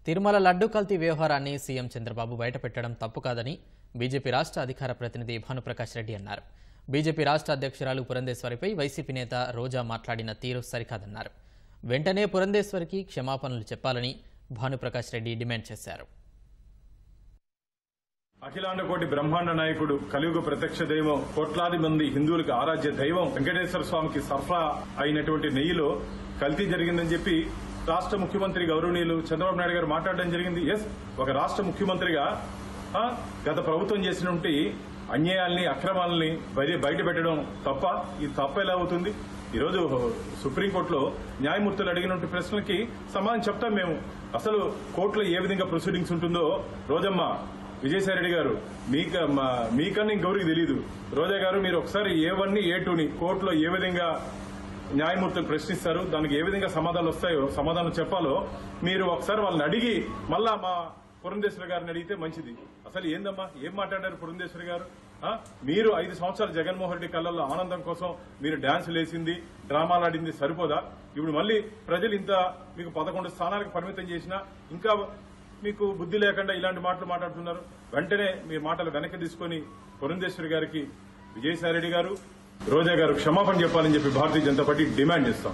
తిరుమల లడ్డు కల్తీ వ్యవహారాన్ని సీఎం చంద్రబాబు బయటపెట్టడం తప్పు కాదని బీజేపీ రాష్ట్ర అధికార ప్రతినిధి భానుప్రకాష్ రెడ్డి అన్నారు. బీజేపీ రాష్ట్ర అధ్యక్షురాలు పురంధేశ్వరిపై వైసీపీ నేత రోజా మాట్లాడిన తీరు సరికాదన్నారు. వెంటనే పురంధేశ్వరికి క్షమాపణలు చెప్పాలని భానుప్రకాష్ రెడ్డి డిమాండ్ చేశారు. అఖిలాండ కోటి బ్రహ్మాండ నాయకుడు, కలియుగ ప్రత్యక్ష దైవం, కోట్లాది మంది హిందువులకు ఆరాధ్య దైవం వెంకటేశ్వర స్వామికి సరఫరా అయినటువంటి నెయ్యిలో కల్తీ జరిగిందని చెప్పి రాష్ట్ర ముఖ్యమంత్రి గౌరవనీయులు చంద్రబాబు నాయుడు గారు మాట్లాడడం జరిగింది. ఒక రాష్ట్ర ముఖ్యమంత్రిగా గత ప్రభుత్వం చేసినటువంటి అన్యాయాల్ని, అక్రమాలని బయట పెట్టడం తప్ప? ఇది తప్ప ఎలా అవుతుంది? ఈరోజు సుప్రీంకోర్టులో న్యాయమూర్తులు అడిగినటువంటి ప్రశ్నలకి సమాధానం చెప్తాం మేము. అసలు కోర్టులో ఏ విధంగా ప్రొసీడింగ్స్ ఉంటుందో రోజమ్మ, విజయసాయిరెడ్డి గారు, మీకన్నా ఇంకెవరికి తెలియదు. రోజా గారు, మీరు ఒకసారి A1 ని A2ని కోర్టులో ఏ విధంగా న్యాయమూర్తులు ప్రశ్నిస్తారు, దానికి ఏ విధంగా సమాధానాలు వస్తాయో, సమాధానం చెప్పాలో మీరు ఒకసారి వాళ్ళని అడిగి మళ్ళా మా పురంధేశ్వరి గారిని అడిగితే మంచిది. అసలు ఏందమ్మా, ఏం మాట్లాడారు పురంధేశ్వరి గారు? మీరు 5 సంవత్సరాలు జగన్మోహన్ రెడ్డి కళ్ళల్లో ఆనందం కోసం మీరు డాన్సులు వేసింది, డ్రామాలు ఆడింది సరిపోదా? ఇప్పుడు మళ్ళీ ప్రజలు ఇంత మీకు 11 స్థానాలకు పరిమితం చేసినా ఇంకా మీకు బుద్ధి లేకుండా ఇలాంటి మాటలు మాట్లాడుతున్నారు. వెంటనే మీ మాటలు వెనక్కి తీసుకుని పురంధేశ్వరి గారికి విజయసాయిరెడ్డి గారు, రోజా గారు క్షమాపణ చెప్పాలని చెప్పి భారతీయ జనతా పార్టీ డిమాండ్ చేస్తాం.